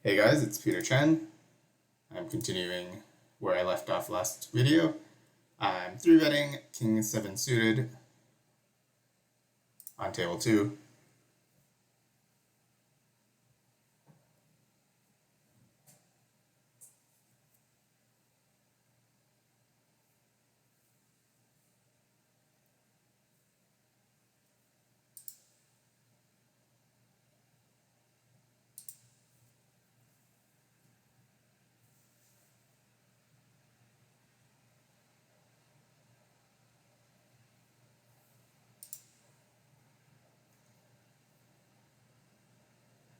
Hey guys, it's Peter Chen. I'm continuing where I left off last video. I'm 3-betting King 7 suited on table 2.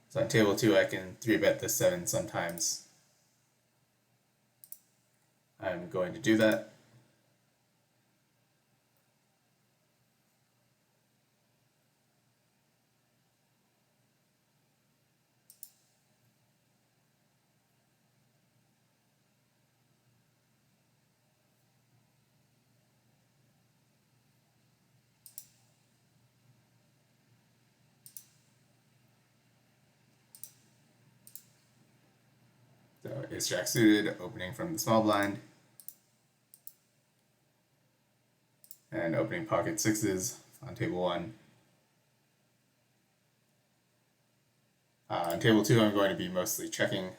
So on table 2 I can 3-bet the 7 sometimes. I'm going to do that. So ace jack suited, opening from the small blind, and opening pocket 6s on table 1. On table 2 I'm going to be mostly checking.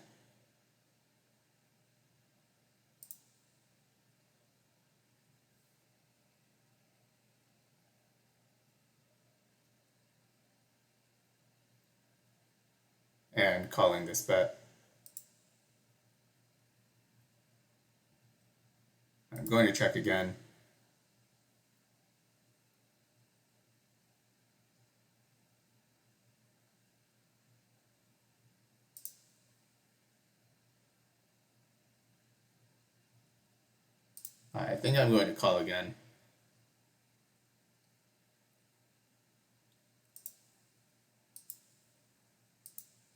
And calling this bet. I'm going to check again. I think I'm going to call again.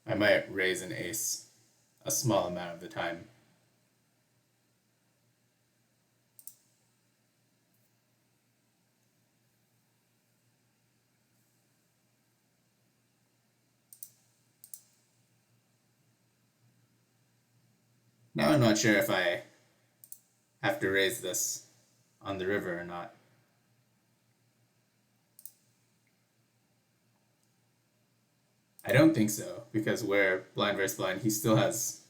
I might raise an ace a small amount of the time. Now I'm not sure if I have to raise this on the river or not. I don't think so, because where blind versus blind, he has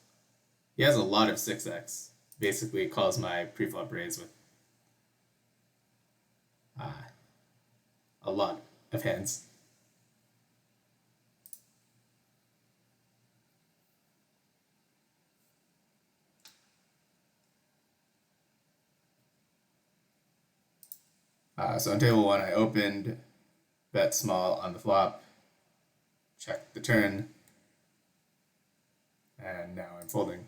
a lot of 6x. Basically calls my preflop raise with a lot of hands. So on table 1 I opened, bet small on the flop, check the turn, and now I'm folding.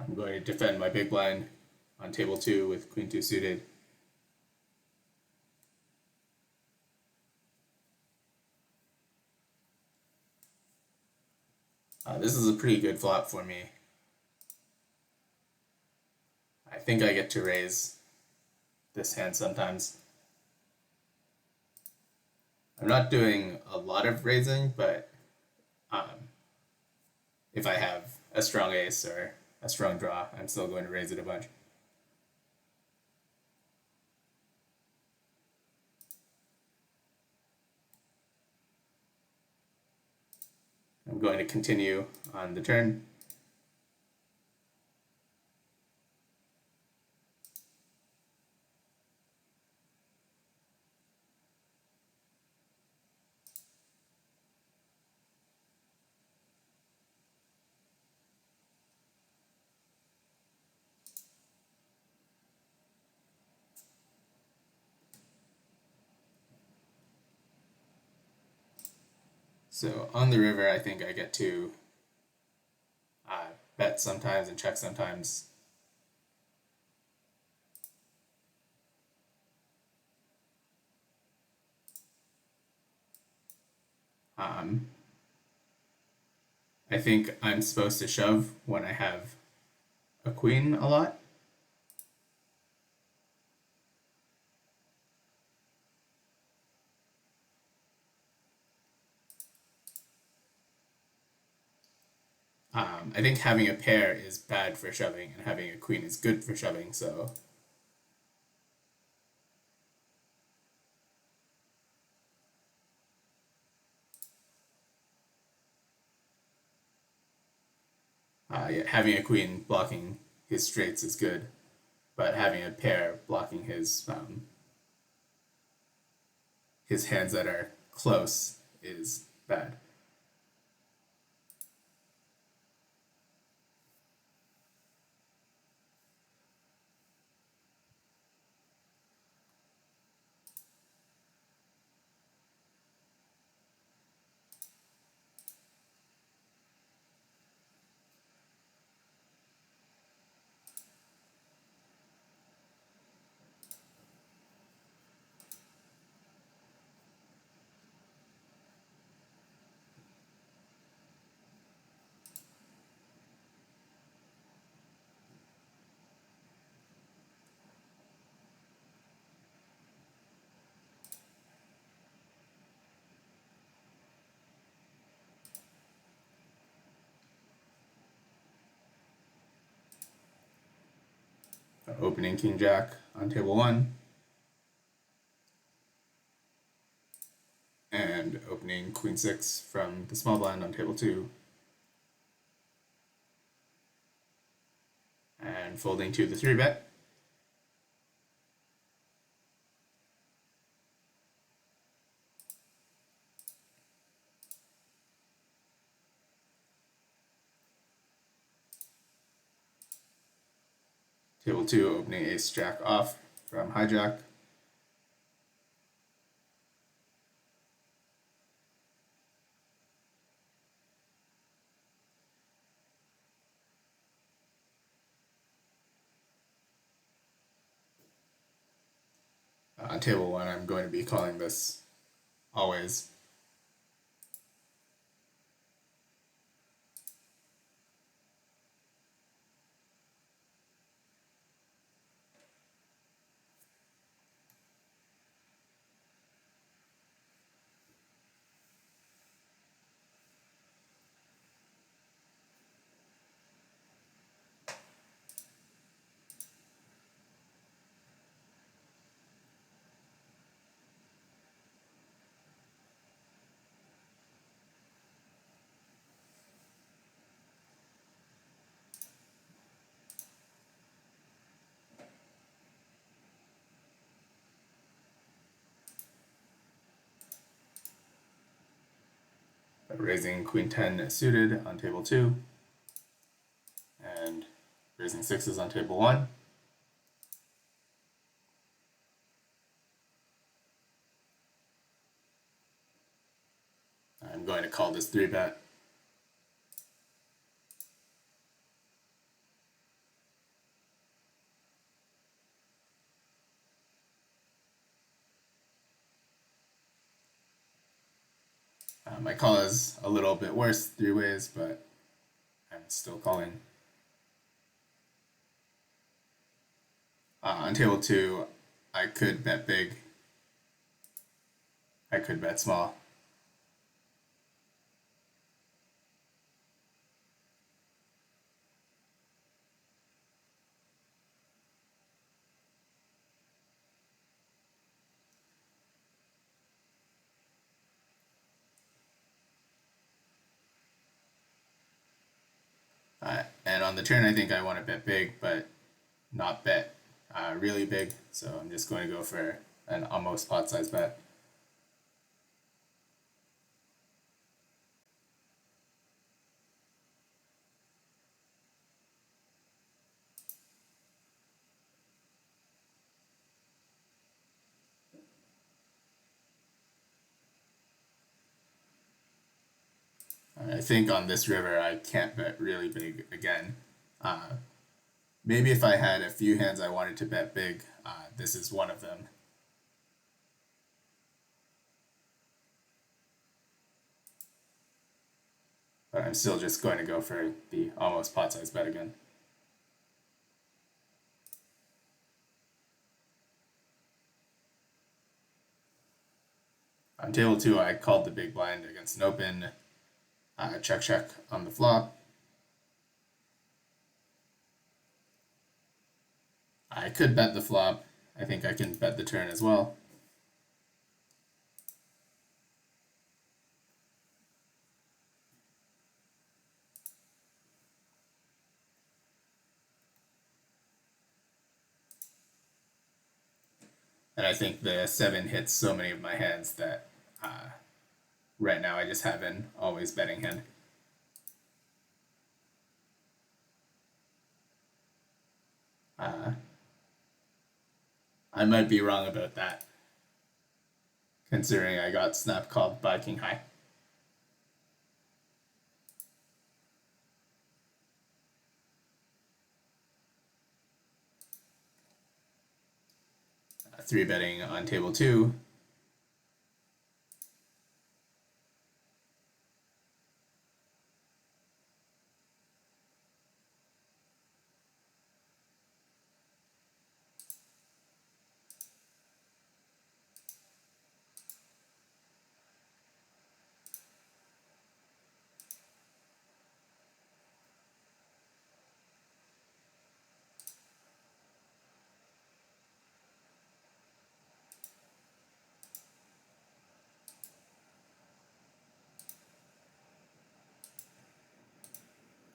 I'm going to defend my big blind on table 2 with queen 2 suited. This is a pretty good flop for me. I think I get to raise this hand sometimes. I'm not doing a lot of raising, but if I have a strong ace or a strong draw, I'm still going to raise it a bunch. I'm going to continue on the turn. So on the river, I think I get to bet sometimes and check sometimes. Um, I think I'm supposed to shove when I have a queen a lot. I think having a pair is bad for shoving, and having a queen is good for shoving. So yeah, having a queen blocking his straights is good, but having a pair blocking his hands that are close is bad. Opening king jack on table one, and opening queen six from the small blind on table two, and folding to the three bet. Table two, opening ace jack off from hijack. On table one, I'm going to be calling this always. Raising queen 10 suited on table two, and raising sixes on table one. I'm going to call this three bet. My call is a little bit worse three ways, but I'm still calling. On table two, I could bet big. I could bet small. And on the turn, I think I want to bet big, but not bet really big. So I'm just going to go for an almost pot size bet. I think on this river, I can't bet really big again. Maybe if I had a few hands I wanted to bet big, this is one of them. but I'm still just going to go for the almost pot size bet again. On table 2, I called the big blind against an open, check check on the flop. I could bet the flop. I think I can bet the turn as well. And I think the 7 hits so many of my hands that right now I just have an always betting hand. I might be wrong about that, considering I got snap called by king high. Three betting on table 2.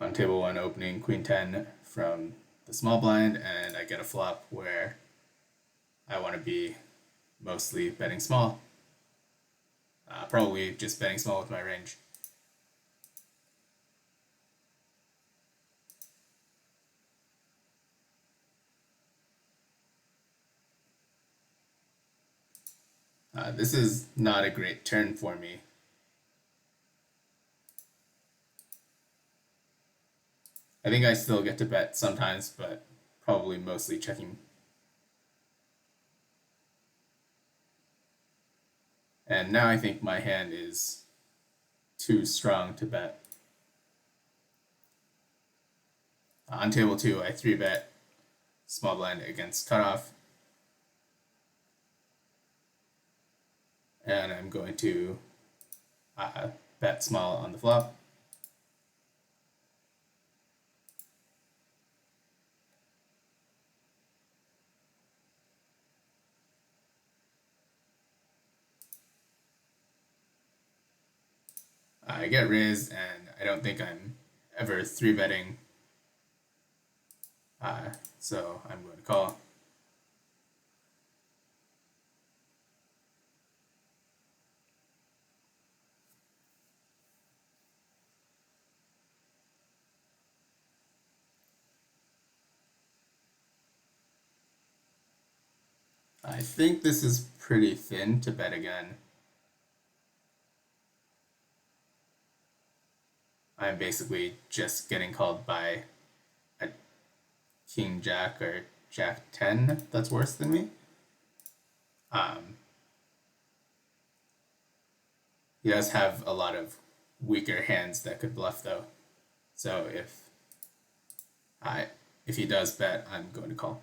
On table 1, opening queen 10 from the small blind, and I get a flop where I want to be mostly betting small. Probably just betting small with my range. This is not a great turn for me. I think I still get to bet sometimes, but probably mostly checking. And now I think my hand is too strong to bet. On table 2, I 3-bet small blind against cutoff. And I'm going to bet small on the flop. I get raised, and I don't think I'm ever 3-betting, so I'm going to call. I think this is pretty thin to bet again. I'm basically just getting called by a king jack or jack 10 that's worse than me. He does have a lot of weaker hands that could bluff though. So if he does bet, I'm going to call.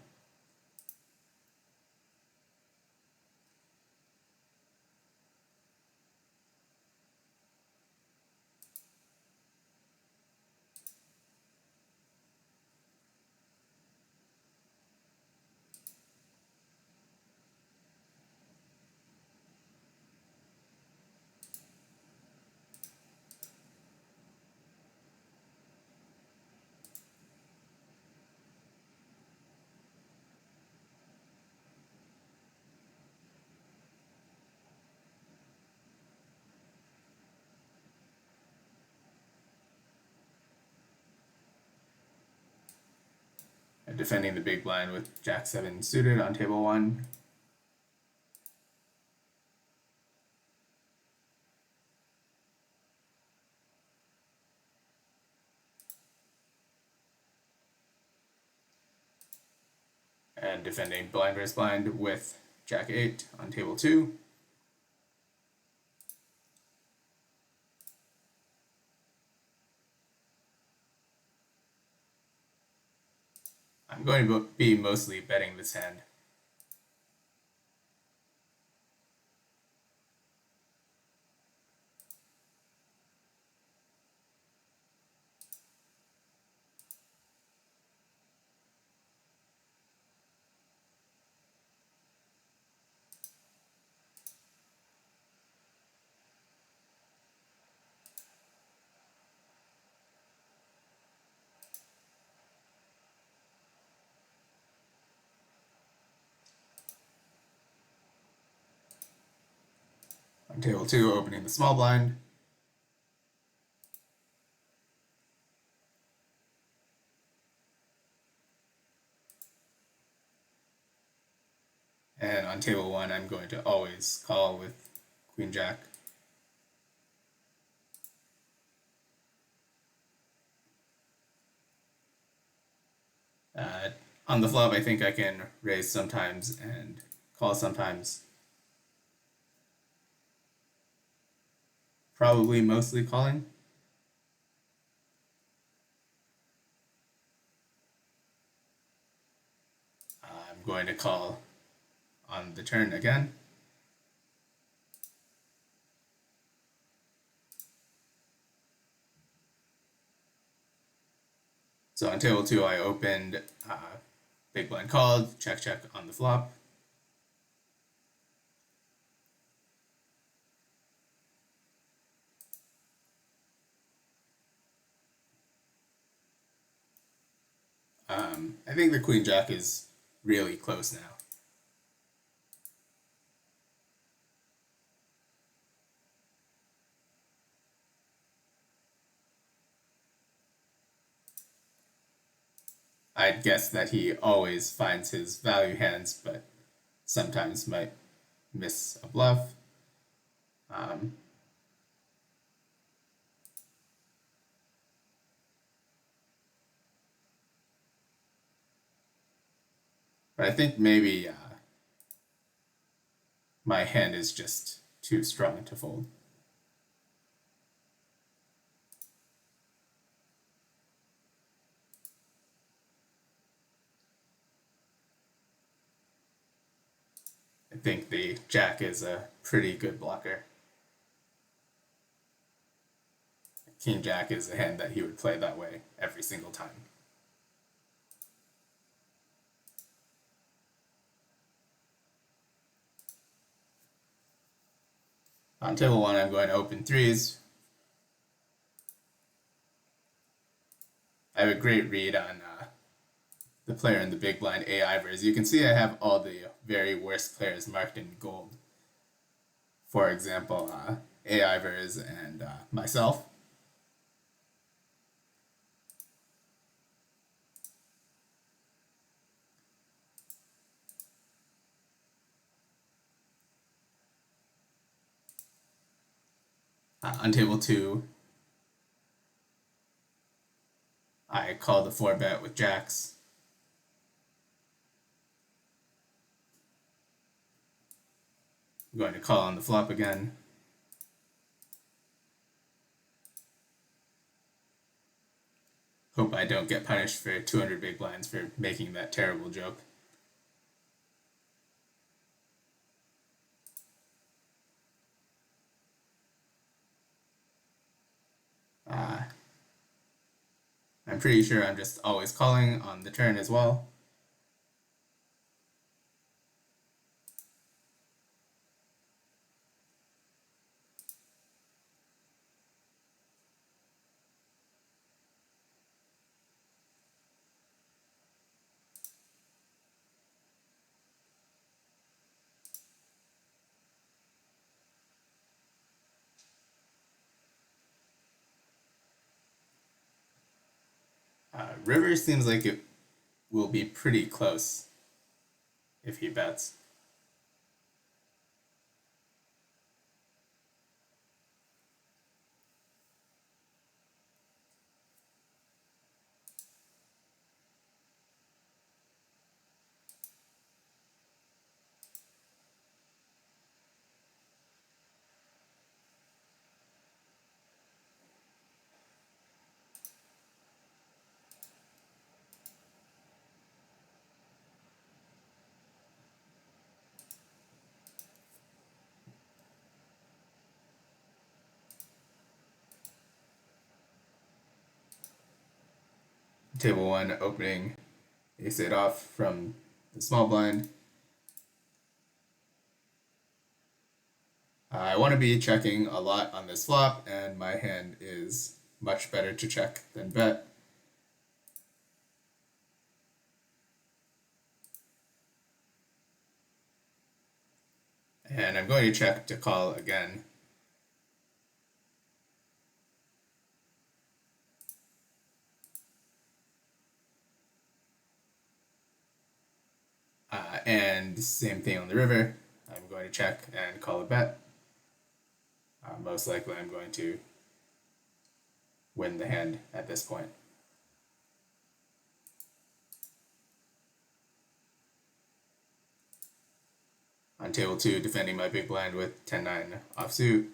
And defending the big blind with jack 7 suited on table 1. And defending blind versus blind with jack 8 on table 2. I'm going to be mostly betting this hand. On table 2, opening the small blind. And on table 1, I'm going to always call with Queen Jack. On the flop, I think I can raise sometimes and call sometimes. Probably mostly calling. I'm going to call on the turn again. So on table 2, I opened big blind called, check check on the flop. I think the Queen Jack is really close now. I'd guess that he always finds his value hands, but sometimes might miss a bluff. But I think maybe my hand is just too strong to fold. I think the Jack is a pretty good blocker. King Jack is a hand that he would play that way every single time. On table 1, I'm going to open threes. I have a great read on the player in the big blind, A. Ivers. You can see I have all the very worst players marked in gold. For example, A. Ivers and myself. On table 2, I call the 4-bet with jacks. I'm going to call on the flop again. Hope I don't get punished for 200 big blinds for making that terrible joke. I'm pretty sure I'm just always calling on the turn as well. River seems like it will be pretty close if he bets. table 1, opening ace-8 off from the small blind. I want to be checking a lot on this flop, and my hand is much better to check than bet. And I'm going to check to call again. And same thing on the river. I'm going to check and call a bet. Most likely I'm going to win the hand at this point. On table 2, defending my big blind with 10-9 offsuit.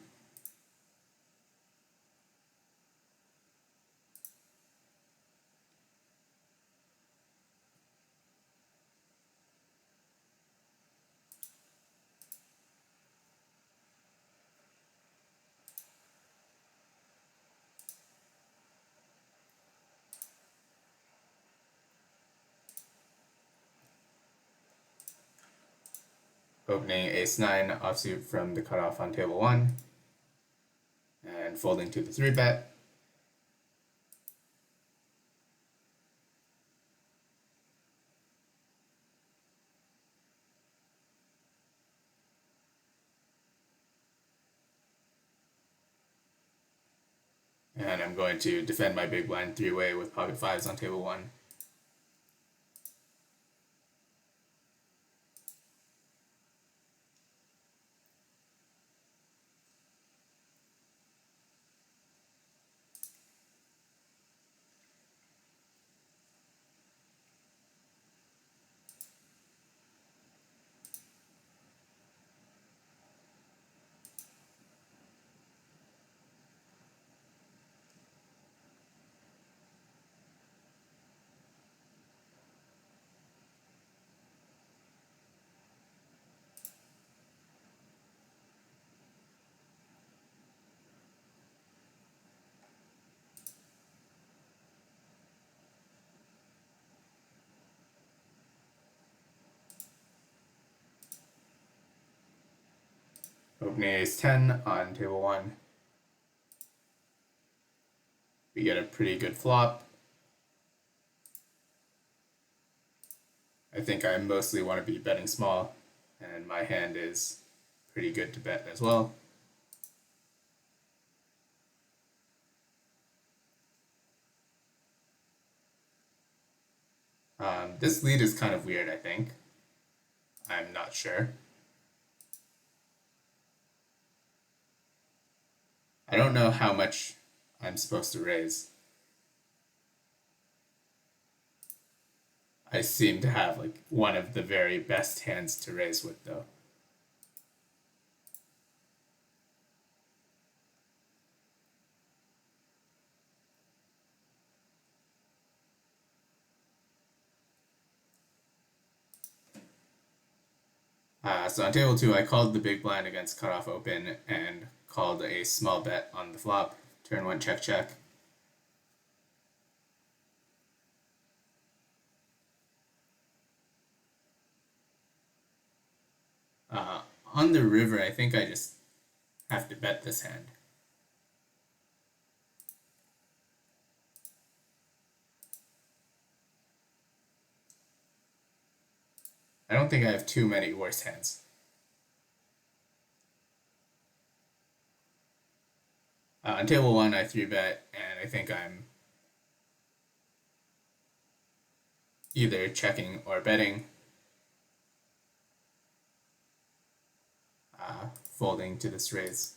Opening ace-9 offsuit from the cutoff on table 1. And folding to the 3-bet. And I'm going to defend my big blind 3-way with pocket 5s on table 1. Opening ace-10 on table 1. We get a pretty good flop. I think I mostly want to be betting small, and my hand is pretty good to bet as well. This lead is kind of weird, I think. I'm not sure. I don't know how much I'm supposed to raise. I seem to have like one of the very best hands to raise with though. So on table 2, I called the big blind against cutoff open and called a small bet on the flop. Turn 1 check check. On the river, I think I just have to bet this hand. I don't think I have too many worse hands. On table 1, I 3-bet, and I think I'm either checking or betting. Folding to this raise.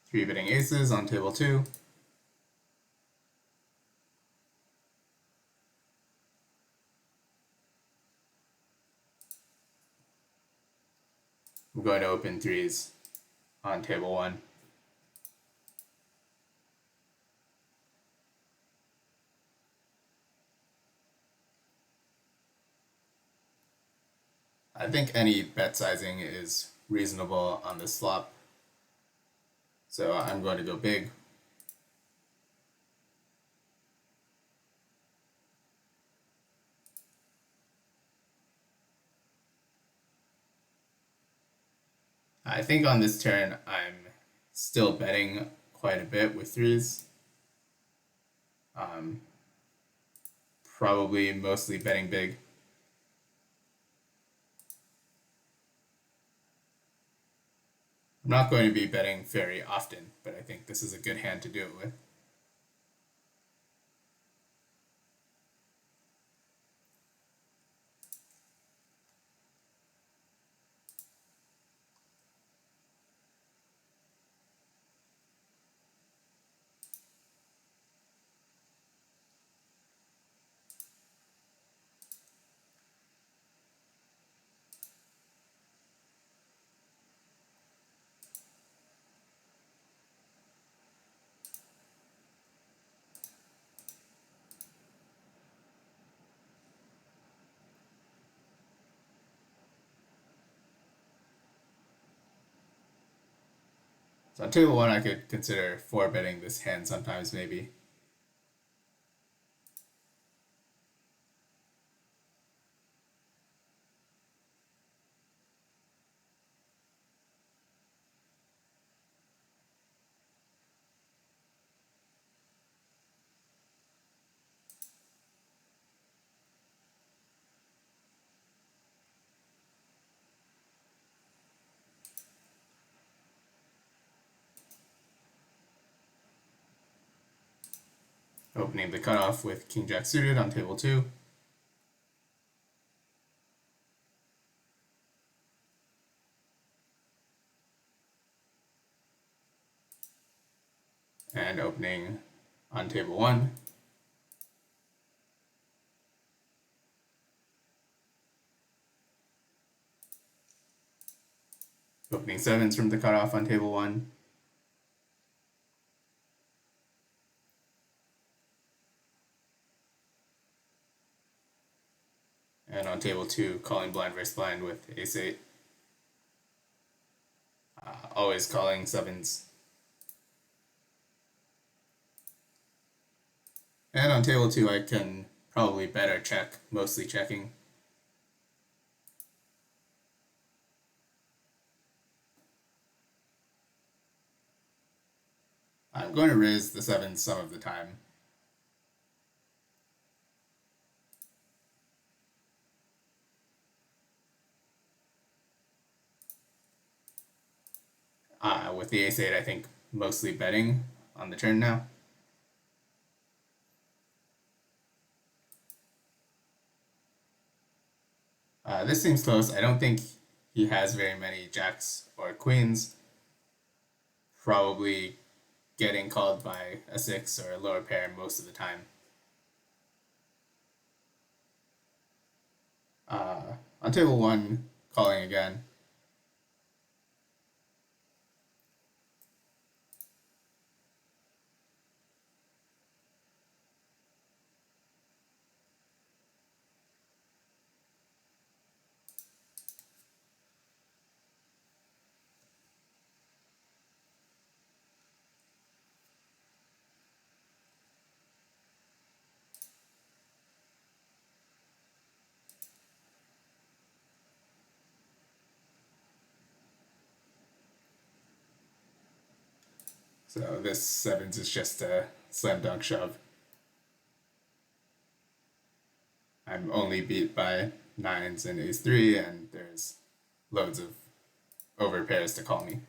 Three betting aces on table 2. I'm going to open 3s on table 1. I think any bet sizing is reasonable on this flop. So I'm going to go big. I think on this turn I'm still betting quite a bit with threes. Probably mostly betting big. I'm not going to be betting very often, but I think this is a good hand to do it with. So on table one, I could consider four betting this hand sometimes, maybe. Opening the cutoff with king jack suited on table two. And opening on table one. Opening sevens from the cutoff on table one. And on table two, calling blind versus blind with ace eight. Always calling sevens. And on table two, I can probably better check, mostly checking. I'm going to raise the sevens some of the time. With the ace eight, I think mostly betting on the turn now. This seems close. I don't think he has very many jacks or queens. Probably getting called by a six or a lower pair most of the time. On table one, calling again. So this sevens is just a slam dunk shove. I'm only beat by nines and ace three, and there's loads of over pairs to call me.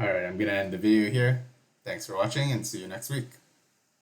Alright, I'm gonna end the video here. Thanks for watching and see you next week.